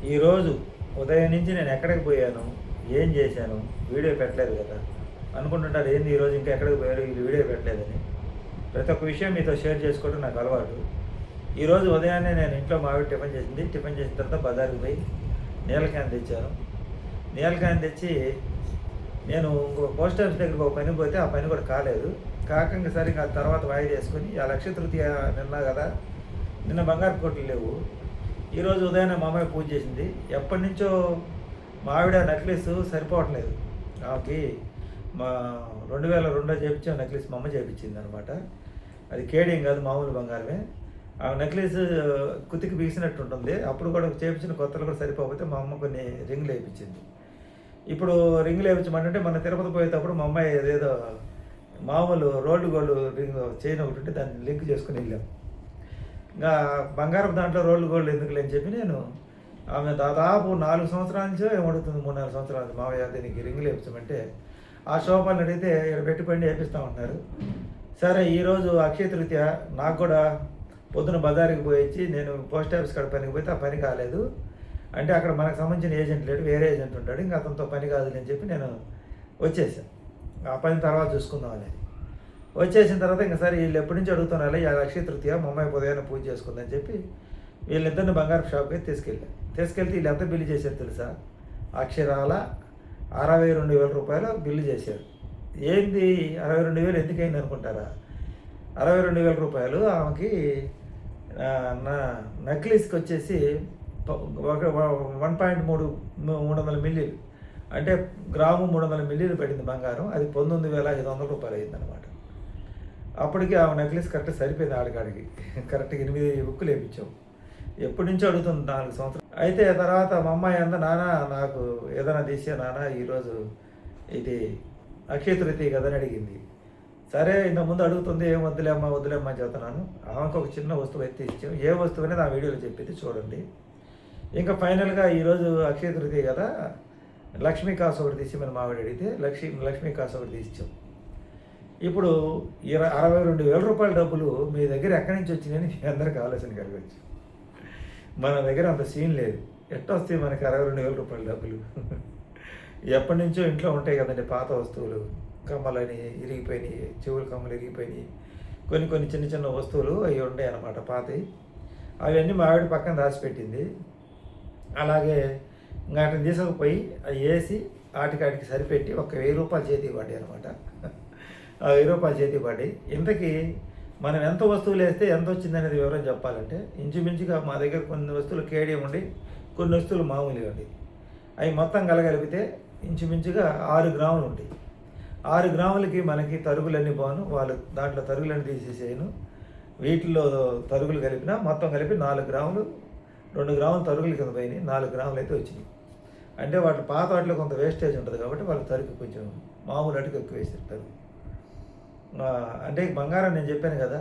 ఈరోజు ఉదయం నుంచి నేను ఎక్కడికి పోయాను, ఏం చేశాను, వీడియో పెట్టలేదు కదా అనుకుంటుంటారు. ఏంది ఈరోజు ఇంకా ఎక్కడికి పోయారు, ఇది వీడియో పెట్టలేదని. ప్రతి ఒక్క విషయం మీతో షేర్ చేసుకోవడం నాకు అలవాటు. ఈరోజు ఉదయాన్నే నేను ఇంట్లో మావిడి టిఫిన్ చేసింది. టిఫిన్ చేసిన తర్వాత బజార్కి పోయి నీళ్ళ క్యాన్ తెచ్చాను. నీళ్ళ క్యాన్ తెచ్చి నేను ఇంకో పోస్ట్ ఆఫీస్ దగ్గరికి ఒక పని పోతే ఆ పని కూడా కాలేదు. కాకంగా సరిగా తర్వాత వాయిదా వేసుకొని ఆ లక్ష తృతీయ నిన్న కదా, నిన్న బంగారు కోట్లు లేవు. ఈరోజు ఉదయాన్నే మా అమ్మాయి పూజ చేసింది. ఎప్పటి నుంచో మా ఆవిడ నెక్లెస్ సరిపోవట్లేదు. ఆమెకి మా 2002 చేయించే నెక్లెస్ మా అమ్మ చేయించింది అనమాట. అది కేడియం కాదు, మామూలు బంగారమే. ఆ నెక్లెస్ కుతికి బీసినట్టు ఉంటుంది. అప్పుడు కూడా చేయించిన కొత్తలు కూడా సరిపోతే మా అమ్మ కొన్ని రింగులు వేయించింది. ఇప్పుడు రింగులు వేయించమంటే మన తిరుపతి పోయేటప్పుడు మా అమ్మాయి ఏదేదో మామూలు రోల్డ్ గోల్డ్ రింగ్ చైన్ ఒకటి ఉంటే దాన్ని లింక్ చేసుకుని వెళ్ళాం. ఇంకా బంగారం దాంట్లో రోల్డ్ గోల్డ్ ఎందుకు లేని చెప్పి నేను ఆమె దాదాపు 4 సంవత్సరాల నుంచో ఏమడుగుతుంది, 3-4 సంవత్సరాల నుంచి మావయ్య దీనికి రింగులు వేయించమంటే ఆ శోభాలను అడిగితే ఇక్కడ పెట్టుబడి వేపిస్తూ ఉంటారు. సరే ఈరోజు అక్షయ తృతీయ, నాకు కూడా పొద్దున బజారుకి పోయి నేను పోస్ట్ ఆఫీస్ కాడ పనికి పోతే ఆ పని కాలేదు. అంటే అక్కడ మనకు సంబంధించిన ఏజెంట్ లేడు, వేరే ఏజెంట్ ఉంటాడు. ఇంకా అతనితో పని కాదు అని చెప్పి నేను వచ్చేసాను. ఆ పని తర్వాత చూసుకుందాం అనేది. వచ్చేసిన తర్వాత ఇంకా సరే వీళ్ళు ఎప్పటి నుంచి అడుగుతున్నారు, ఈ అక్షయ తృతీయ మా అమ్మాయి ఉదయాన్నే పూజ చేసుకుందని చెప్పి వీళ్ళిద్దరిని బంగారు షాప్కి తీసుకెళ్తే వీళ్ళు ఎంత బిల్లు చేశారు తెలుసా? అక్షరాల 62,000 రూపాయలు బిల్లు చేశారు. ఏంది 62,000 ఎందుకైంది అనుకుంటారా? 62,000 రూపాయలు ఆమెకి నా నెక్లెస్కి వచ్చేసి 1.300 మిల్లీలు, అంటే గ్రాము 300 మిల్లీలు పడింది బంగారం. అది 19,500 రూపాయలు అయిందనమాట. అప్పటికి ఆ నెక్లెస్ కరెక్ట్ సరిపోయింది. ఆడికాడికి కరెక్ట్గా 8 బుక్కులు వేయించాం. ఎప్పటి నుంచో అడుగుతుంది, 4 సంవత్సరాలు. అయితే తర్వాత మా అమ్మాయి అంతా, నాన్న నాకు ఏదైనా తీసే నాన్న, ఈరోజు ఇది అక్షయ తృతీయ కదని అడిగింది. సరే ఇంతకుముందు అడుగుతుంది, ఏం వద్దులేమ్మా అని చెప్తున్నాను. ఆమెకు ఒక చిన్న వస్తువు అయితే ఇచ్చాం. ఏ వస్తువు అనేది ఆ వీడియోలో చెప్పింది చూడండి. ఇంకా ఫైనల్గా ఈరోజు అక్షయ తృతీయ కదా, లక్ష్మీ కాసు ఒకటి తీసి మన మావిడ అడిగితే లక్ష్మీ కాసు ఒకటి తీసిచ్చాం. ఇప్పుడు 62,000 రూపాయల డబ్బులు మీ దగ్గర ఎక్కడి నుంచి వచ్చినాయని మీ అందరికీ ఆలోచన కలగచ్చు. మన దగ్గర అంత సీన్ లేదు. ఎట్లా వస్తాయి మనకి 62,000 రూపాయల డబ్బులు? ఎప్పటి నుంచో ఇంట్లో ఉంటాయి కదండి పాత వస్తువులు, కమ్మలని ఇరిగిపోయినాయి, చెవుల కమ్మలు ఇరిగిపోయినాయి, కొన్ని చిన్న చిన్న వస్తువులు అవి ఉన్నాయి అన్నమాట పాతవి. అవన్నీ మా ఆవిడ పక్కన దాచిపెట్టింది. అలాగే వాటిని తీసుకుపోయి అవి వేసి ఆటికి సరిపెట్టి ఒక 1,000 రూపాయలు చేతికి పడ్డాయి అనమాట. ఆ 1,000 రూపాయలు చేతికి పడ్డాయి. ఇంతకీ మనం ఎంత వస్తువులు వేస్తే ఎంత వచ్చిందనేది వివరం చెప్పాలంటే, ఇంచుమించుగా మా దగ్గర కొన్ని వస్తువులు కేడియం ఉండి, కొన్ని వస్తువులు మామూలుగా ఉండి, అవి మొత్తం కలగలిపితే ఇంచుమించుగా 6 గ్రాములు ఉంటాయి. 6 గ్రాములకి మనకి తరుగులన్నీ బాను, వాళ్ళు దాంట్లో తరుగులన్నీ తీసేసేయను. వీటిల్లో తరుగులు కలిపినా మొత్తం కలిపి 4 గ్రాములు, 2 గ్రాములు తరుగులు కింద పోయినాయి, 4 గ్రాములు అయితే వచ్చినాయి. అంటే వాటి పాత వాటిలో కొంత వేస్టేజ్ ఉంటుంది కాబట్టి వాళ్ళు తరుగు కొంచెం మామూలు అటుకు ఎక్కువ వేసారు తరుగు. అంటే బంగారం నేను చెప్పాను కదా,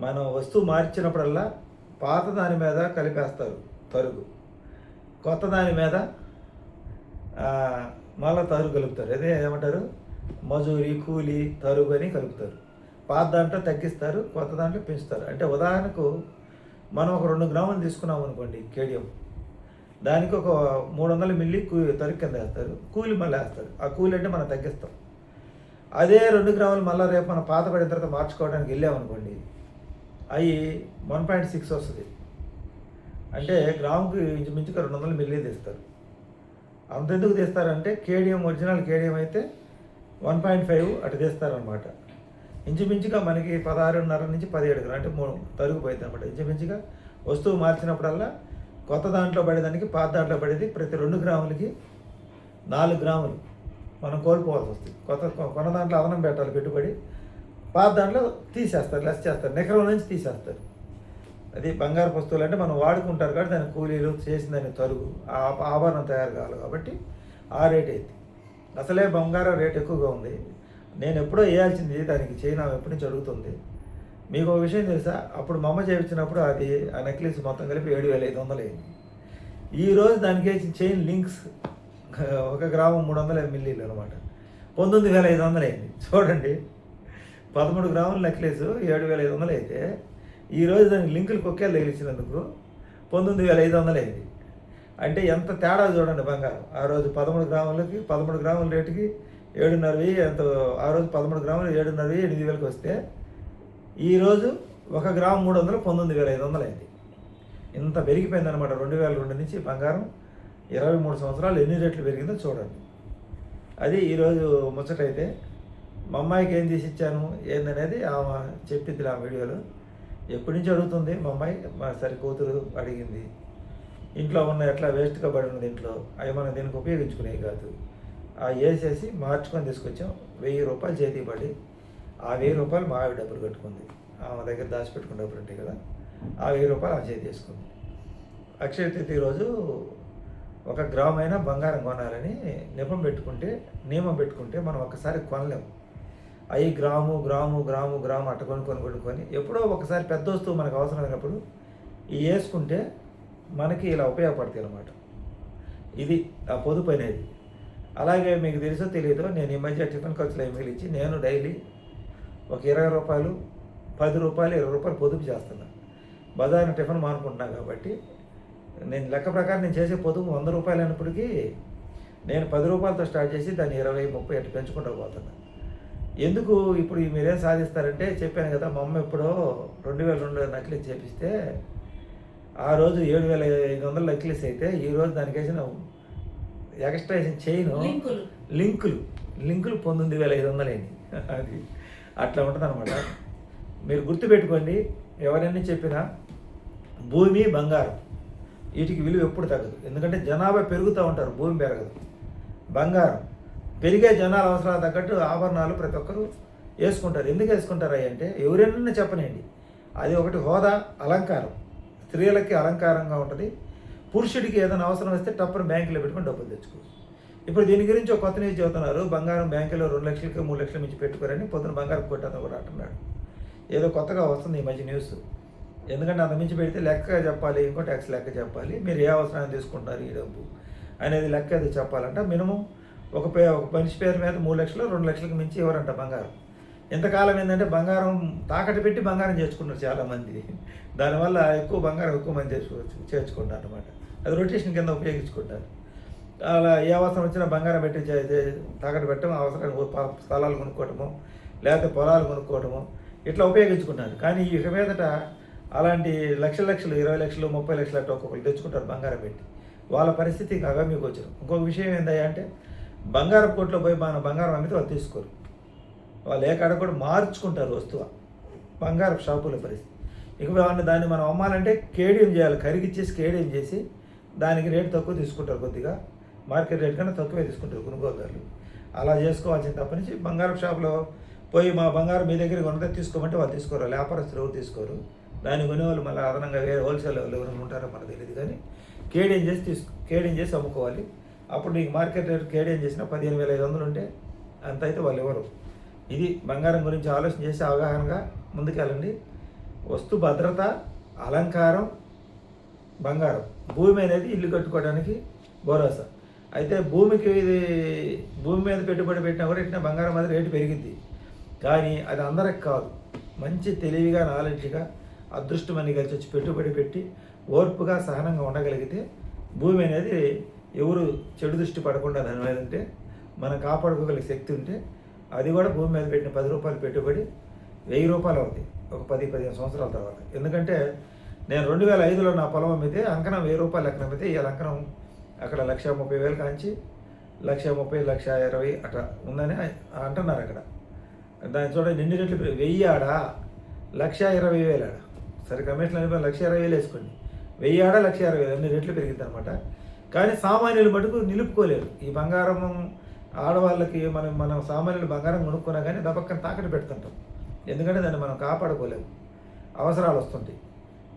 మనం వస్తువు మార్చినప్పుడల్లా పాత దాని మీద కలిపేస్తారు తరుగు, కొత్త దాని మీద మళ్ళీ తరుగు కలుపుతారు. అదే ఏమంటారు, మజూరి కూలి తరుగు అని కలుపుతారు. పాత దాంట్లో తగ్గిస్తారు, కొత్త దాంట్లో పెంచుతారు. అంటే ఉదాహరణకు మనం ఒక 2 గ్రాములు తీసుకున్నాం అనుకోండి కేడియం, దానికి ఒక 300 మిల్లీ తరుగు కింద వేస్తారు, కూలి మళ్ళీ వేస్తారు. ఆ కూలి అంటే మనం తగ్గిస్తాం. అదే 2 గ్రాములు మళ్ళీ రేపు మనం పాత పడిన తర్వాత మార్చుకోవడానికి వెళ్ళామనుకోండి, అవి 1.6 వస్తుంది. అంటే గ్రాముకి ఇంచుమించుగా 200 మిల్లీ తీస్తారు. అంతెందుకు తీస్తారంటే కేడియం, ఒరిజినల్ కేడియం అయితే 1.5 అటు తీస్తారనమాట. ఇంచుమించుగా మనకి 16.5 నుంచి 17 గ్రాములు, అంటే 3 తరుగు పోయింది అనమాట. ఇంచుమించుగా వస్తువు మార్చినప్పుడల్లా కొత్త దాంట్లో పడేదానికి పాత దాంట్లో పడేది ప్రతి 2 గ్రాములకి 4 గ్రాములు మనం కోల్పోవాల్సి వస్తుంది. కొన్న దాంట్లో అదనం పెట్టాలి పెట్టుబడి, పాత దాంట్లో తీసేస్తారు, లెస్ చేస్తారు, నికరం నుంచి తీసేస్తారు. అది బంగారు వస్తువులు అంటే మనం వాడుకుంటారు కాబట్టి దాని కూలీలు చేసిన దాని తరుగు, ఆభరణం తయారు కావాలి కాబట్టి ఆ రేట్ అయింది. అసలే బంగారం రేట్ ఎక్కువగా ఉంది. నేను ఎప్పుడో వేయాల్సింది, దానికి చైన్ ఎప్పటి నుంచి అడుగుతుంది. మీకు ఒక విషయం తెలుసా, అప్పుడు మా అమ్మ చేయించినప్పుడు అది ఆ నెక్లెస్ మొత్తం కలిపి 7,500 అయింది. ఈరోజు దానికి వేసిన చైన్ లింక్స్ 1 గ్రాము 300 మిల్లీలు అనమాట, 19,500 అయింది. చూడండి, 13 గ్రాముల నెక్లెస్ 7,500 అయితే ఈరోజు దానికి లింకులు కొక్కేలు తగిలించినందుకు 19,500 అయింది. అంటే ఎంత తేడా చూడండి బంగారం. ఆ రోజు 13 గ్రాములకి 13 గ్రాముల రేటుకి 7,500 ఎంతో. ఆ రోజు 13 గ్రాములు 7,500 8,000కి వస్తే ఈరోజు 1 గ్రాము 300 19,500 అయింది. ఇంత పెరిగిపోయిందనమాట. 2002 నుంచి బంగారం 23 సంవత్సరాలు ఎన్ని రేట్లు పెరిగిందో చూడండి. అది ఈరోజు ముచ్చటైతే మా అమ్మాయికి ఏం తీసి ఇచ్చాను ఏందనేది ఆమె చెప్పింది ఆ వీడియోలో. ఎప్పటి నుంచి అడుగుతుంది మా అమ్మాయి, మా సరి కూతురు అడిగింది. ఇంట్లో ఉన్న ఎట్లా వేస్ట్గా పడి ఉన్నది ఇంట్లో, అవి మనం దీనికి ఉపయోగించుకునేవి కాదు. ఆ వేసేసి మార్చుకొని తీసుకొచ్చాం. 1000 రూపాయలు చేతికి పడి ఆ 1000 రూపాయలు మా ఆవిడ డబ్బులు కట్టుకుంది. ఆమె దగ్గర దాచిపెట్టుకున్న డబ్బులు ఉంటాయి కదా, ఆ 1000 రూపాయలు ఆ చేతి తీసుకుంది. అక్షయ తృతీయ రోజు 1 గ్రాము అయినా బంగారం కొనాలని నియమం పెట్టుకుంటే మనం ఒక్కసారి కొనలేము. అవి గ్రాము గ్రాము గ్రాము గ్రాము అట్ట కొనుక్కొని ఎప్పుడో ఒకసారి పెద్ద వస్తువు మనకు అవసరమైనప్పుడు ఇవి వేసుకుంటే మనకి ఇలా ఉపయోగపడతాయి అన్నమాట. ఇది ఆ పొదుపు అనేది. అలాగే మీకు తెలుసో తెలియదో, నేను ఈ మధ్య టిఫిన్ ఖర్చులు మిగిలించి నేను డైలీ ఒక 20 రూపాయలు 10 రూపాయలు 20 రూపాయలు పొదుపు చేస్తున్నాను. బజార్ని టిఫిన్ మానుకుంటున్నాను కాబట్టి నేను లెక్క ప్రకారం నేను చేసే పొదుపు 100 రూపాయలు అయినప్పటికీ నేను 10 రూపాయలతో స్టార్ట్ చేసి దాన్ని 20, 30 అట్లా పెంచుకుంటూ పోతున్నాను. ఎందుకు ఇప్పుడు మీరేం సాధిస్తారంటే, చెప్పాను కదా మా అమ్మ ఎప్పుడో 2002 నక్లెస్ చేపిస్తే ఆ రోజు 7,500 నక్లెస్ అయితే ఈరోజు దానికి వేసిన ఎక్స్ట్రా వేసిన చైన్ లింకులు 19,500 అయింది. అది అట్లా ఉంటుంది అనమాట. మీరు గుర్తుపెట్టుకోండి, ఎవరైనా చెప్పినా భూమి బంగారం వీటికి విలువ ఎప్పుడు తగ్గదు. ఎందుకంటే జనాభా పెరుగుతూ ఉంటారు, భూమి పెరగదు. బంగారం పెరిగే జనాల అవసరాలు తగ్గట్టు ఆభరణాలు ప్రతి ఒక్కరు వేసుకుంటారు. ఎందుకు వేసుకుంటారు అంటే ఎవరైనా చెప్పనండి, అది ఒకటి హోదా, అలంకారం. స్త్రీలకి అలంకారంగా ఉంటుంది. పురుషుడికి ఏదైనా అవసరం వస్తే టప్పును బ్యాంకులో పెట్టుకొని డబ్బులు తెచ్చుకోవచ్చు. ఇప్పుడు దీని గురించి ఒక కొత్త న్యూస్ చెబుతున్నారు, బంగారం బ్యాంకులో 2 లక్షలకి 3 లక్షల మించి పెట్టుకోరని. పొద్దున బంగారం కొట్టని కూడా అంటున్నాడు. ఏదో కొత్తగా వస్తుంది ఈ మధ్య న్యూస్. ఎందుకంటే అంత మించి పెడితే లెక్క చెప్పాలి, ఇంకో ట్యాక్స్ లెక్క చెప్పాలి, మీరు ఏ అవసరాన్ని తీసుకుంటారు ఈ డబ్బు అనేది లెక్క అది చెప్పాలంట. మినిమం ఒక మనిషి పేరు మీద 3 లక్షలు 2 లక్షలకు మించి ఎవరంట బంగారం. ఇంతకాలం ఏంటంటే బంగారం తాకట్టు పెట్టి బంగారం చేసుకున్నారు చాలామంది. దానివల్ల ఎక్కువ బంగారం ఎక్కువ మంది చేర్చుకుంటారు అనమాట. అది రొటేషన్ కింద ఉపయోగించుకుంటారు. అలా ఏ అవసరం వచ్చినా బంగారం పెట్టి తాకట్టు పెట్టడం, అవసరం స్థలాలు కొనుక్కోవటము, లేకపోతే పొలాలు కొనుక్కోవటము, ఇట్లా ఉపయోగించుకుంటారు. కానీ ఇక మీదట అలాంటి లక్షలు 20 లక్షలు 30 లక్షలు అట్లా ఒక్కొక్కరు తెచ్చుకుంటారు బంగారం పెట్టి. వాళ్ళ పరిస్థితి అగమ్యకు వచ్చారు. ఇంకొక విషయం ఏంటంటే అంటే బంగారం కొట్లో పోయి మన బంగారం అమ్మితే వాళ్ళు తీసుకోరు. వాళ్ళు ఏ కాడ కూడా మార్చుకుంటారు వస్తువు. బంగారం షాపుల పరిస్థితి. ఇక దాన్ని మనం అమ్మాలంటే కేడియం చేయాలి, కరిగిచ్చేసి కేడియం చేసి దానికి రేటు తక్కువ తీసుకుంటారు. కొద్దిగా మార్కెట్ రేట్ కన్నా తక్కువే తీసుకుంటారు కొనుగోలుదారులు. అలా చేసుకోవాల్సిన తప్పనించి బంగారం షాపులో పోయి మా బంగారం మీ దగ్గర కొనదే తీసుకోమంటే వాళ్ళు తీసుకోరు. వ్యాపారస్తులు ఎవరు తీసుకోరు. దాన్ని కొనేవాళ్ళు మళ్ళీ అదనంగా వేరే హోల్సేల్ వాళ్ళు ఎవరు ఉంటారో మనకు తెలియదు. కానీ కేడియం చేసి అమ్ముకోవాలి. అప్పుడు నీకు మార్కెట్ రేట్ కేడియం చేసిన 15,500 ఉంటే అంత అయితే వాళ్ళు ఎవరు. ఇది బంగారం గురించి ఆలోచన చేసి అవగాహనగా ముందుకెళ్ళండి. వస్తు భద్రత, అలంకారం, బంగారం. భూమి అనేది ఇల్లు కట్టుకోవడానికి భరోసా. అయితే భూమి మీద పెట్టుబడి పెట్టినా కూడా ఇట్లా బంగారం మీద రేటు పెరిగింది. కానీ అది అందరికి కాదు. మంచి తెలివిగా, నాలెడ్జ్గా, అదృష్టమని కలిసి వచ్చి పెట్టుబడి పెట్టి ఓర్పుగా, సహనంగా ఉండగలిగితే భూమి అనేది ఎవరు చెడు దృష్టి పడకుండా దాని మీద ఉంటే, మనం కాపాడుకోగలిగే శక్తి ఉంటే, అది కూడా భూమి మీద పెట్టిన 10 రూపాయలు పెట్టుబడి 1000 రూపాయలు అవుతాయి ఒక 10-15 సంవత్సరాల తర్వాత. ఎందుకంటే నేను 2005లో నా పొలం అమ్మితే అంకణం 1000 రూపాయలు లెక్కన అమ్మితే ఇవాళ అంకణం అక్కడ 1,30,000 కాంచి 1,30,000, 1,20,000 అట్లా ఉందని అంటున్నారు అక్కడ. దాని చూడండి ఎన్ని రేట్లు 1000 ఆడ 1,20,000 ఆడ. సరే కమిషన్లు అని 1,20,000 వేసుకోండి. 1000 ఆడ 1,20,000 అన్ని రేట్లు పెరిగింది అనమాట. కానీ సామాన్యులు మటుకు నిలుపుకోలేరు. ఈ బంగారం ఆడవాళ్ళకి మనం సామాన్యులు బంగారం కొనుక్కున్నా కానీ దపక్కన తాకట్టు పెడుతుంటాం. ఎందుకంటే దాన్ని మనం కాపాడుకోలేము, అవసరాలు వస్తుంటాయి.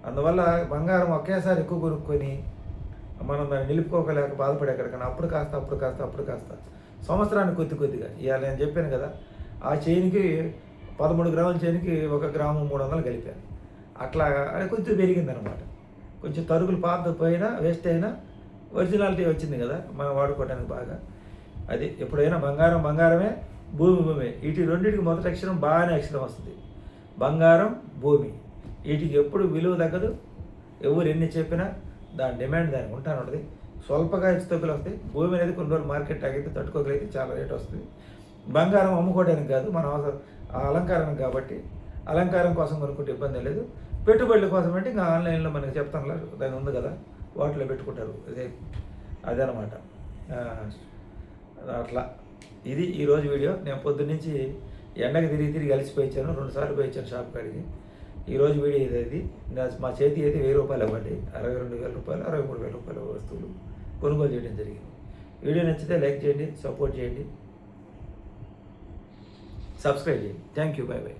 అందువల్ల బంగారం ఒకేసారి ఎక్కువ కొనుక్కొని మనం దాన్ని నిలుపుకోలేక బాధపడే ఎక్కడికన్నా అప్పుడు కాస్త సంవత్సరానికి కొద్దిగా. ఇవాళ నేను చెప్పాను కదా, ఆ చైన్కి 13 గ్రాముల చైన్కి 1 గ్రాము 300 కలిపాను. అట్లా అది కొంచెం పెరిగిందనమాట. కొంచెం తరుగులు పాత పోయినా వేస్ట్ అయినా ఒరిజినాలిటీ వచ్చింది కదా మనం వాడుకోవడానికి బాగా. అది ఎప్పుడైనా బంగారమే, భూమి. వీటి రెండింటికి మొదటి అక్షరం బాగానే అక్షరం వస్తుంది. బంగారం, భూమి, వీటికి ఎప్పుడు విలువ తగ్గదు. ఎవరు ఎన్ని చెప్పినా దాని డిమాండ్ దానికి ఉంటాను ఉంటుంది. స్వల్పగా హెచ్చుతగ్గులు వస్తాయి. భూమి అనేది కొన్ని రోజులు మార్కెట్ ఆగితే తట్టుకోగలిగితే చాలా రేట్ వస్తుంది. బంగారం అమ్ముకోవడానికి కాదు, మన అవసరం ఆ అలంకారం కాబట్టి అలంకారం కోసం కొనుక్కుంటే ఇబ్బంది లేదు. పెట్టుబడుల కోసం అంటే ఇంకా ఆన్లైన్లో మనకి చెప్తాను దాని ఉంది కదా, వాటిలో పెట్టుకుంటారు. అదనమాట. అట్లా ఇది ఈరోజు వీడియో. నేను పొద్దున్నుంచి ఎండకి తిరిగి అలసిపోయి వచ్చాను. 2 సార్లు పోయి వచ్చాను షాప్ కాడికి. ఈరోజు వీడియో ఇది. మా చేతి అయితే 1000 రూపాయలు అవ్వండి. 62,000 రూపాయలు, 63,000 రూపాయల వస్తువులు కొనుగోలు చేయడం జరిగింది. వీడియో నచ్చితే లైక్ చేయండి, సపోర్ట్ చేయండి, సబ్స్క్రైబ్ చేయండి. Thank you. By by.